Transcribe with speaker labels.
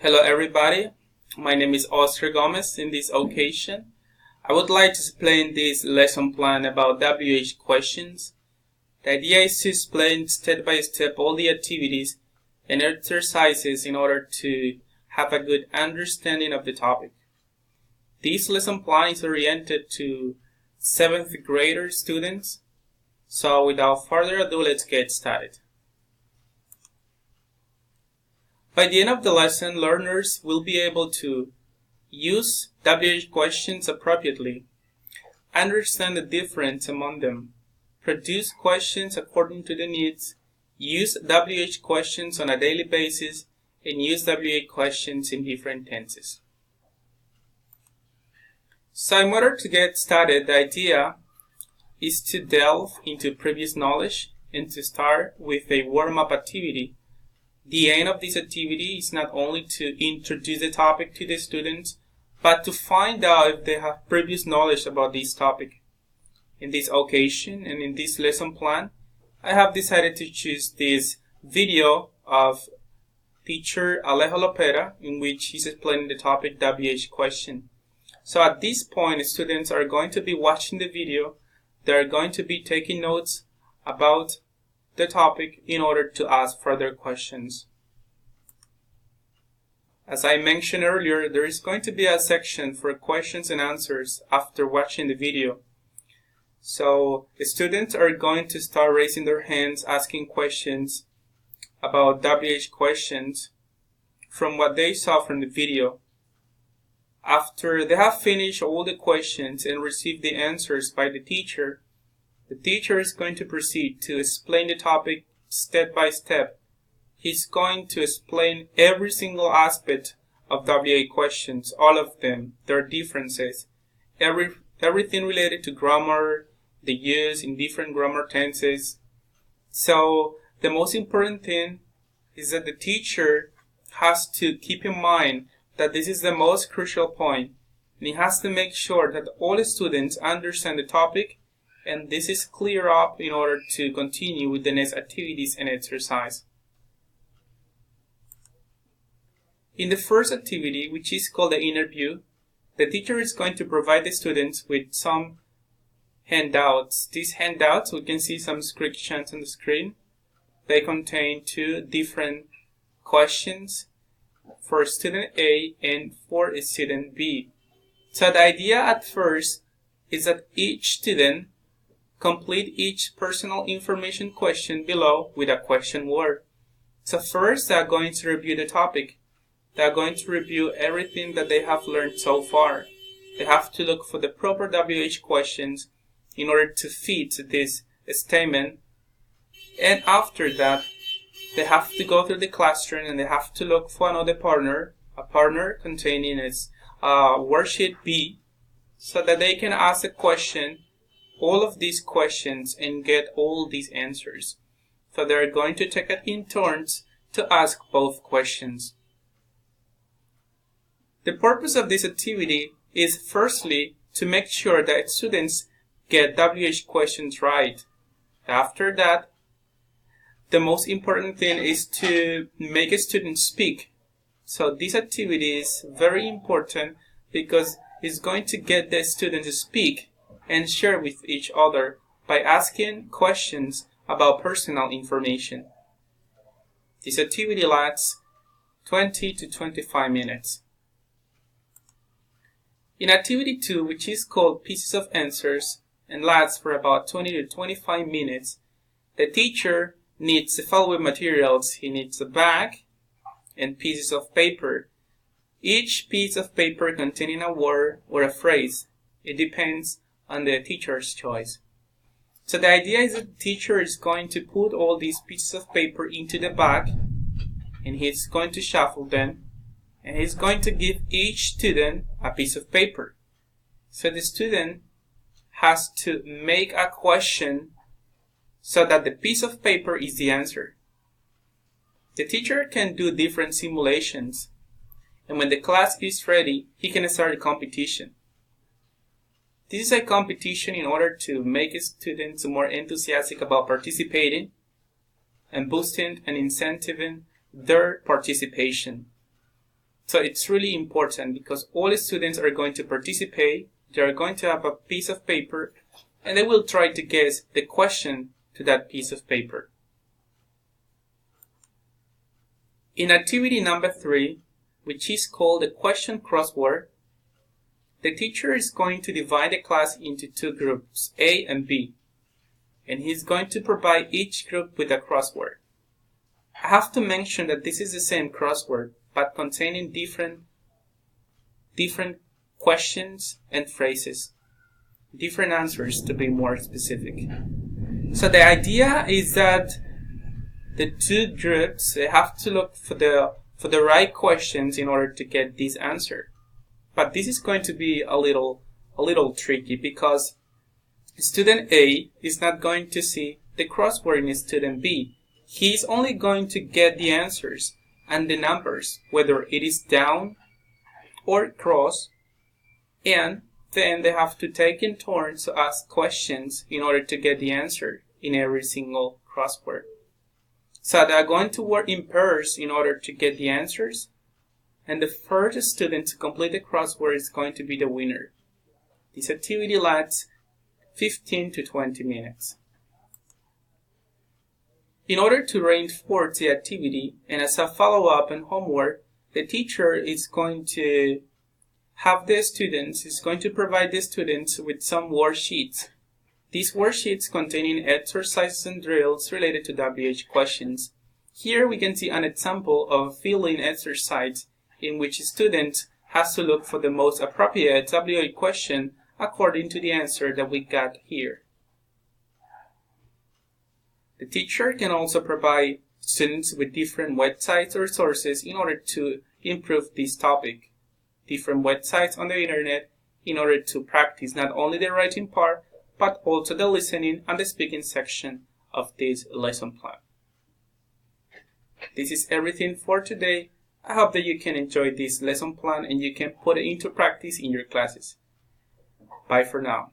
Speaker 1: Hello everybody, my name is Oscar Gomez. In this occasion, I would like to explain this lesson plan about WH questions. The idea is to explain step by step all the activities and exercises in order to have a good understanding of the topic. This lesson plan is oriented to 7th grader students, so without further ado, let's get started. By the end of the lesson, learners will be able to use WH questions appropriately, understand the difference among them, produce questions according to the needs, use WH questions on a daily basis, and use WH questions in different tenses. So in order to get started, the idea is to delve into previous knowledge and to start with a warm-up activity. The aim of this activity is not only to introduce the topic to the students, but to find out if they have previous knowledge about this topic. In this occasion and in this lesson plan, I have decided to choose this video of teacher Alejo Lopera, in which he's explaining the topic WH question. So at this point, students are going to be watching the video. They're going to be taking notes about the topic in order to ask further questions. As I mentioned earlier, there is going to be a section for questions and answers after watching the video. So the students are going to start raising their hands, asking questions about WH questions from what they saw from the video. After they have finished all the questions and received the answers by the teacher is going to proceed to explain the topic step by step. He's going to explain every single aspect of WH questions, all of them, their differences, everything related to grammar, the use in different grammar tenses. So the most important thing is that the teacher has to keep in mind that this is the most crucial point, and he has to make sure that all students understand the topic, and this is clear up in order to continue with the next activities and exercise. In the first activity, which is called the interview, the teacher is going to provide the students with some handouts. These handouts, we can see some descriptions on the screen. They contain two different questions for student A and for student B. So the idea at first is that each student complete each personal information question below with a question word. So first, they are going to review the topic. They are going to review everything that they have learned so far. They have to look for the proper WH questions in order to fit this statement. And after that, they have to go through the classroom and they have to look for another partner, a partner containing its worksheet B, so that they can ask a question, all of these questions, and get all these answers. So they're going to take it in turns to ask both questions. The purpose of this activity is firstly to make sure that students get WH questions right. After that, the most important thing is to make a student speak. So this activity is very important because it's going to get the student to speak and share with each other by asking questions about personal information. This activity lasts 20 to 25 minutes. In activity 2, which is called Pieces of Answers and lasts for about 20 to 25 minutes, the teacher needs the following materials. He needs a bag and pieces of paper. Each piece of paper containing a word or a phrase. It depends on the teacher's choice. So the idea is that the teacher is going to put all these pieces of paper into the bag, and he's going to shuffle them, and he's going to give each student a piece of paper. So the student has to make a question so that the piece of paper is the answer. The teacher can do different simulations, and when the class is ready, he can start a competition. This is a competition in order to make students more enthusiastic about participating and boosting and incentivizing their participation. So it's really important because all the students are going to participate. They are going to have a piece of paper and they will try to guess the question to that piece of paper. In activity number 3, which is called the question crossword, the teacher is going to divide the class into 2 groups, A and B, and he's going to provide each group with a crossword. I have to mention that this is the same crossword, but containing different questions and phrases, different answers to be more specific. So the idea is that the 2 groups, they have to look for the right questions in order to get this answer. But this is going to be a little tricky because student A is not going to see the crossword in student B. He's only going to get the answers and the numbers, whether it is down or cross, and then they have to take in turns to ask questions in order to get the answer in every single crossword. So they're going to work in pairs in order to get the answers, and the first student to complete the crossword is going to be the winner. This activity lasts 15 to 20 minutes. In order to reinforce the activity, and as a follow-up and homework, the teacher is going to provide the students with some worksheets. These worksheets containing exercises and drills related to WH questions. Here we can see an example of a fill-in exercise in which a student has to look for the most appropriate WH question according to the answer that we got here. The teacher can also provide students with different websites or sources in order to improve this topic. Different websites on the internet in order to practice not only the writing part, but also the listening and the speaking section of this lesson plan. This is everything for today. I hope that you can enjoy this lesson plan and you can put it into practice in your classes. Bye for now.